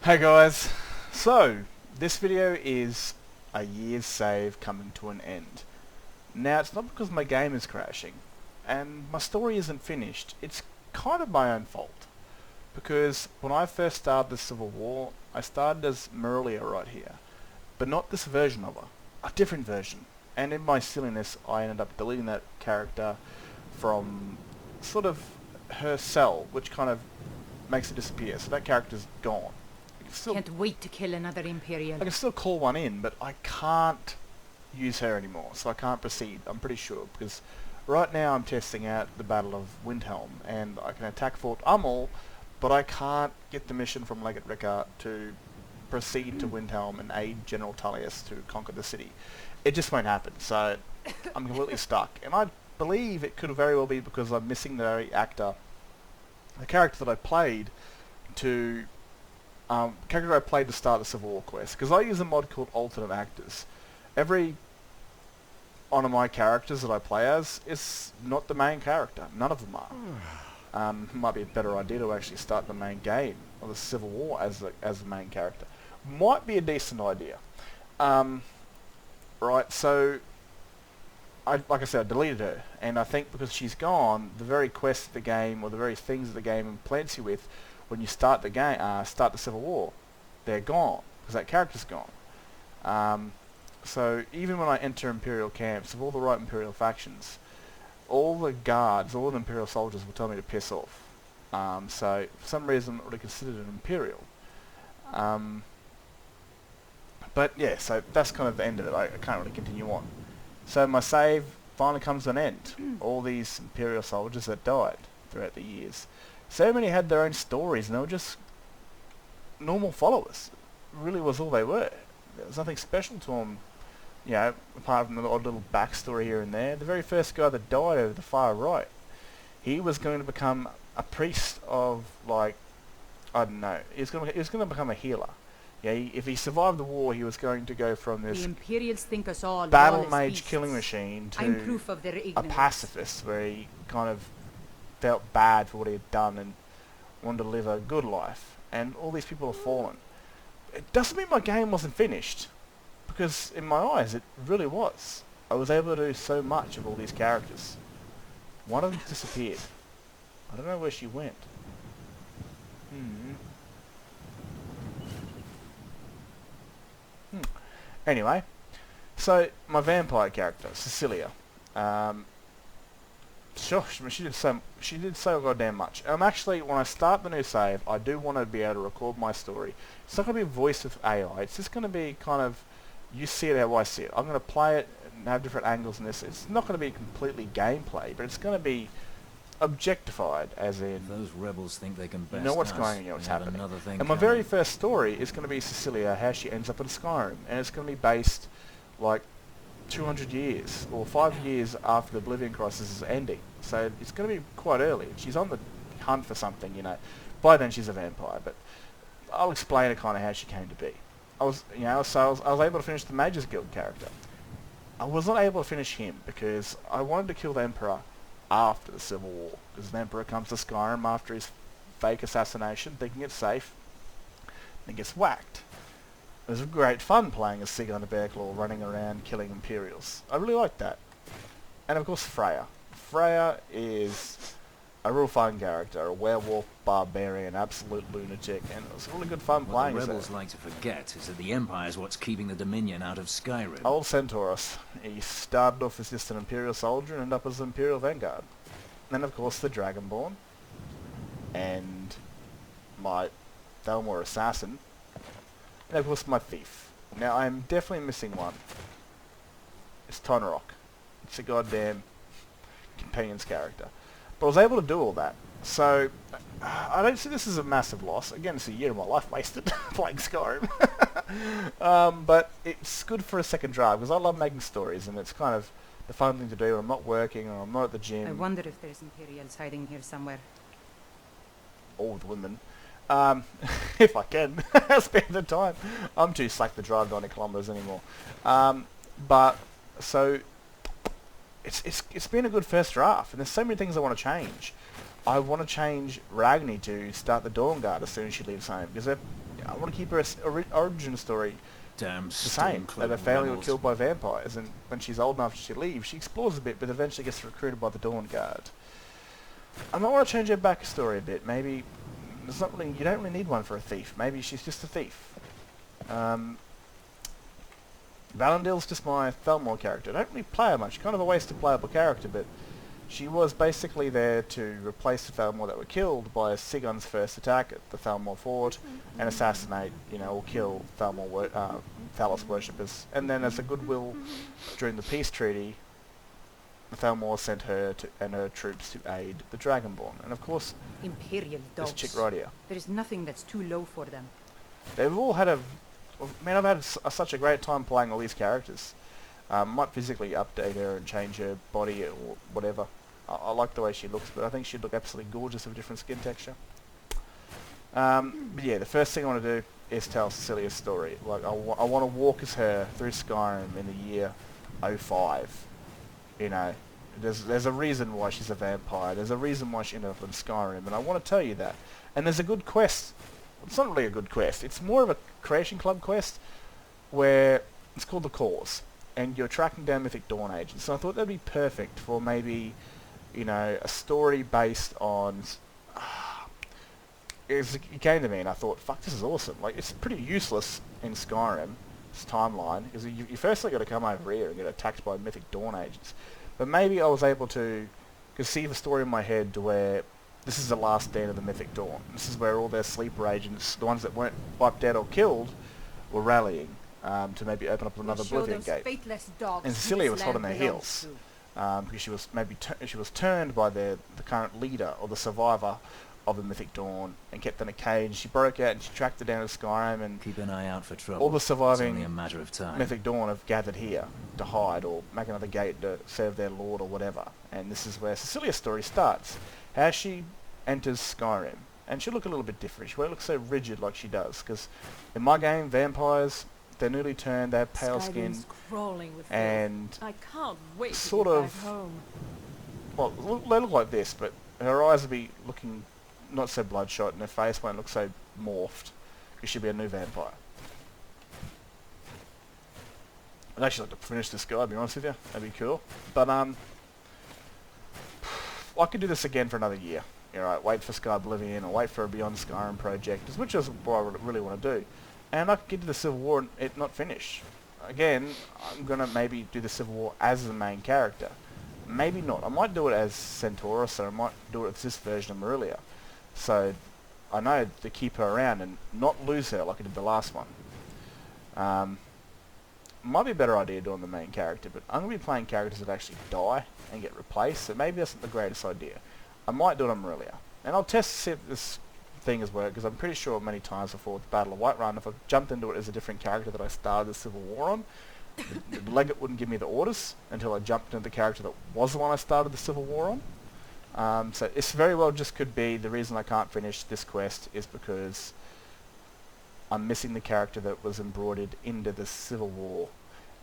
Hey guys, so this video is a year's save coming to an end. Now it's not because my game is crashing and my story isn't finished, it's kind of my own fault. Because when I first started the Civil War, I started as Marilia right here, but not this version of her, a different version. And in my silliness I ended up deleting that character from sort of her cell, which kind of makes it disappear, so that character's gone. Can't wait to kill another Imperial. I can still call one in, but I can't use her anymore, so I can't proceed, I'm pretty sure, because right now I'm testing out the Battle of Windhelm, and I can attack Fort Ummel, but I can't get the mission from Legate Rickard to proceed to Windhelm and aid General Tullius to conquer the city. It just won't happen, so I'm completely stuck, and I believe it could very well be because I'm missing the very actor, the character that I played to character I played to start the Civil War quest, because I use a mod called Alternate Actors. Every one of my characters that I play as is not the main character. None of them are. It might be a better idea to actually start the main game of the Civil War as the main character. Might be a decent idea. Right, so like I said, I deleted her, and I think because she's gone, the very quests of the game, or the very things that the game implants you with, when you start the game, start the Civil War, they're gone because that character's gone. So even when I enter Imperial camps of all the right Imperial factions, all the guards, all the Imperial soldiers will tell me to piss off. So for some reason, I'm not really considered an Imperial. But yeah, so that's kind of the end of it. I can't really continue on. So my save finally comes to an end. All these Imperial soldiers that died throughout the years. So many had their own stories, and they were just normal followers. Really was all they were. There was nothing special to them, you know, apart from the odd little backstory here and there. The very first guy that died over the far right, he was going to become a priest of, like, I don't know, he was going to become a healer. Yeah, if he survived the war, he was going to go from this The Imperials think us all battle lawless mage beasts. killing machine I'm to proof of their a ignorance. pacifist, where he kind of felt bad for what he had done and wanted to live a good life. And all these people have fallen. It doesn't mean my game wasn't finished, because in my eyes it really was. I was able to do so much of all these characters. One of them disappeared. I don't know where she went. Anyway, so my vampire character, Cecilia, sure, she did so goddamn much. Actually, when I start the new save, I do want to be able to record my story. It's not going to be voice of AI. It's just going to be kind of, you see it how I see it. I'm going to play it and have different angles in this. It's not going to be completely gameplay, but it's going to be objectified, as in, Those rebels think they can best you know what's us. going on, you know what's They have happening. another thing And my very coming. first story is going to be Cecilia, how she ends up in Skyrim, and it's going to be based like 200 years or 5 years after the Oblivion Crisis is ending. So it's going to be quite early. She's on the hunt for something, you know. By then she's a vampire, but I'll explain it kind of how she came to be. I was able to finish the Mages Guild character. I was not able to finish him because I wanted to kill the Emperor after the Civil War, because the Emperor comes to Skyrim after his fake assassination, thinking it's safe, and gets whacked. It was great fun playing as Sigar the Bearclaw, running around killing Imperials. I really liked that. And of course Freya. Freya is a real fun character, a werewolf, barbarian, absolute lunatic, and it was really good fun What playing the as rebels her. like to forget is that the Empire's what's keeping the Dominion out of Skyrim. Old Centaurus. He started off as just an Imperial soldier and ended up as an Imperial Vanguard. And then of course the Dragonborn. And my Thalmor Assassin. And of course my Thief. Now I'm definitely missing one. It's Tonrok. It's a goddamn companion's character. But I was able to do all that. So I don't see this as a massive loss. Again, it's a year of my life wasted playing Skyrim. But it's good for a second draft because I love making stories, and it's kind of the fun thing to do when I'm not working or I'm not at the gym. I wonder if there's Imperials hiding here somewhere. All the women. If I can spend the time. I'm too slack to drive 90 kilometres anymore. But so it's been a good first draft, and there's so many things I want to change. I want to change Ragni to start the Dawn Guard as soon as she leaves home, because I want to keep her origin story Damn the same. That her family were killed by vampires, and when she's old enough she leaves, she explores a bit, but eventually gets recruited by the Dawn Guard. I might want to change her backstory a bit. Maybe there's not really, you don't really need one for a thief. Maybe she's just a thief. Valandil's just my Thalmor character. I don't really play her much. Kind of a waste of playable character, but she was basically there to replace the Thalmor that were killed by Sigun's first attack at the Thalmor fort and assassinate, or kill Thalos worshippers. And then as a goodwill during the peace treaty, the Thalmor sent her and her troops to aid the Dragonborn. And of course, Imperial dogs. this chick right here. There is nothing that's too low for them. They've all had I've had such a great time playing all these characters. Might physically update her and change her body or whatever. I like the way she looks, but I think she'd look absolutely gorgeous with a different skin texture. But yeah, the first thing I want to do is tell Cecilia's story. Like, I want to walk as her through Skyrim in the year 05. There's a reason why she's a vampire. There's a reason why she ended up in Skyrim, and I want to tell you that. And there's a good quest. It's not really a good quest. It's more of a Creation Club quest where it's called The Cause, and you're tracking down Mythic Dawn agents. So I thought that'd be perfect for maybe, a story based on... It came to me and I thought, fuck, this is awesome. Like, it's pretty useless in Skyrim, this timeline, because you firstly got to come over here and get attacked by Mythic Dawn agents. But maybe I was able to conceive a story in my head to where this is the last stand of the Mythic Dawn. This is where all their sleeper agents, the ones that weren't wiped out or killed, were rallying to maybe open up another Oblivion Gate. And Cecilia was hot on their heels because she was she was turned by the current leader or the survivor of the Mythic Dawn and kept in a cage. She broke out and she tracked her down to Skyrim, and keep an eye out for trouble. all the surviving It's only a matter of time. Mythic Dawn have gathered here to hide or make another gate to serve their lord or whatever. And this is where Cecilia's story starts. How she enters Skyrim. And she'll look a little bit different. She won't look so rigid like she does, because in my game, vampires, they're newly turned, they have pale skin, and I can't wait sort to get of, back home. well, they look like this, but her eyes will be looking not so bloodshot, and her face won't look so morphed, because she'll be a new vampire. I'd actually like to finish this guy, to be honest with you. That'd be cool. But, I could do this again for another year. Wait for Sky Oblivion, or wait for a Beyond Skyrim project, which is what I really want to do. And I could get to the Civil War and it not finish. Again, I'm going to maybe do the Civil War as the main character. Maybe not. I might do it as Centaurus, or I might do it as this version of Marilia. So I know to keep her around and not lose her like I did the last one. Might be a better idea doing the main character, but I'm going to be playing characters that actually die and get replaced, so maybe that's not the greatest idea. I might do it on Marilia. And I'll test to see if this thing has worked, because I'm pretty sure many times before with the Battle of Whiterun, if I jumped into it as a different character that I started the Civil War on, the Legate wouldn't give me the orders until I jumped into the character that was the one I started the Civil War on. So it's very well just could be the reason I can't finish this quest is because I'm missing the character that was embroidered into the Civil War.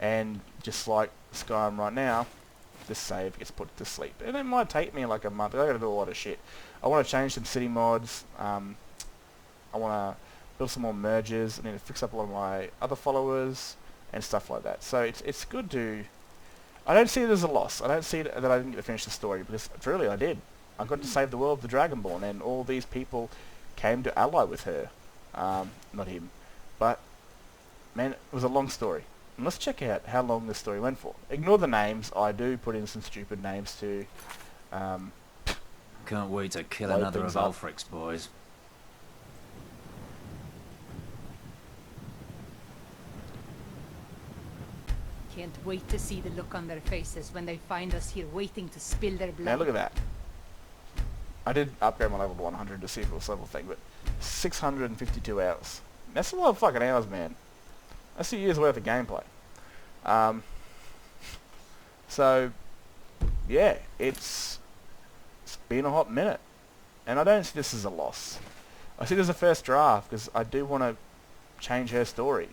And just like Skyrim right now, this save gets put to sleep. And it might take me like a month. I gotta do a lot of shit. I want to change some city mods. I want to build some more merges. I need to fix up a lot of my other followers and stuff like that. So it's good to... I don't see it as a loss. I don't see it that I didn't get to finish the story, because truly I did. I got to save the world of the Dragonborn, and all these people came to ally with her. Not him. But, man, it was a long story. And let's check out how long this story went for. Ignore the names. I do put in some stupid names to... Can't wait to kill load another things of up. Ulfric's boys. Can't wait to see the look on their faces when they find us here waiting to spill their blood. Now look at that. I did upgrade my level to 100 to see if it was a level thing, but 652 hours. That's a lot of fucking hours, man. That's a year's worth of gameplay. So, yeah, it's been a hot minute. And I don't see this as a loss. I see this as a first draft, because I do want to change her story.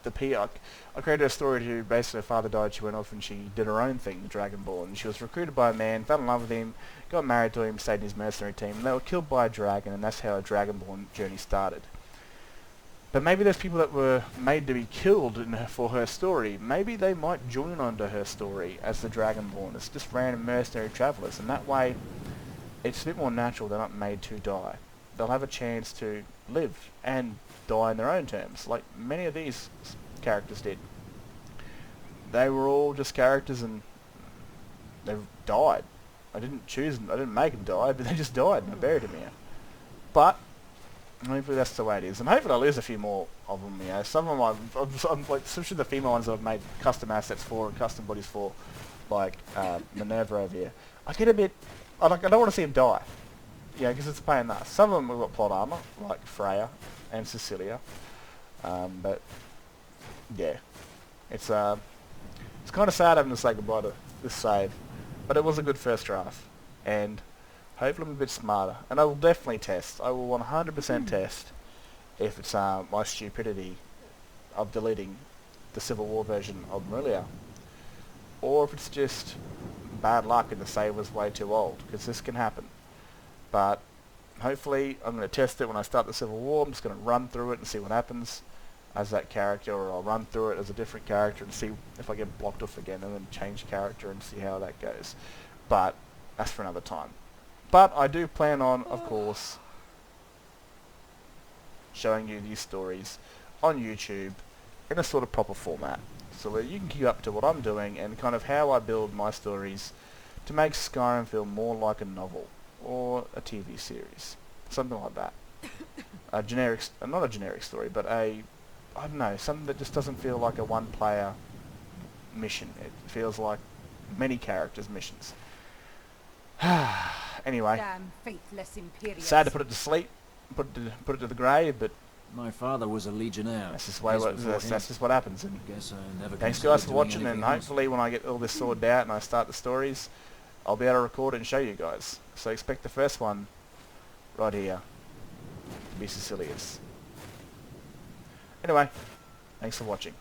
I created a story to basically her father died, she went off and she did her own thing, the Dragonborn. She was recruited by a man, fell in love with him, got married to him, stayed in his mercenary team, and they were killed by a dragon, and that's how a Dragonborn journey started. But maybe there's people that were made to be killed for her story. Maybe they might join onto her story as the Dragonborn. It's just random mercenary travellers, and that way it's a bit more natural. They're not made to die. They'll have a chance to live and die in their own terms, like many of these characters did. They were all just characters and they died. I didn't choose them, I didn't make them die, but they just died and I buried them here. But hopefully that's the way it is, and hopefully I'll lose a few more of them. You know, some of them I'm like, especially the female ones that I've made custom assets for and custom bodies for, like Minerva over here. I get a bit, I don't want to see them die. Yeah, because it's a pain in the ass. Some of them have got plot armor, like Freya and Cecilia. But yeah, it's kind of sad having to say goodbye to this save, but it was a good first draft, and hopefully I'm a bit smarter. And I will definitely test. I will 100% test if it's my stupidity of deleting the Civil War version of Marilia, or if it's just bad luck and the save was way too old, because this can happen. But hopefully I'm going to test it when I start the Civil War. I'm just going to run through it and see what happens as that character, or I'll run through it as a different character and see if I get blocked off again, and then change character and see how that goes. But that's for another time. But I do plan on, of course, showing you these stories on YouTube in a sort of proper format, so that you can keep up to what I'm doing and kind of how I build my stories to make Skyrim feel more like a novel or a TV series, something like that. A generic, not a generic story, but I don't know, something that just doesn't feel like a one-player mission. It feels like many characters' missions. Anyway, Damn faithless Imperials. sad to put it to sleep, put it to the grave, but My father was a legionnaire. that's just what happens. And Guess I never thanks considered guys for doing watching, and anything else. hopefully when I get all this sorted out and I start the stories, I'll be able to record it and show you guys. So expect the first one right here to be Cecilia's. Anyway, thanks for watching.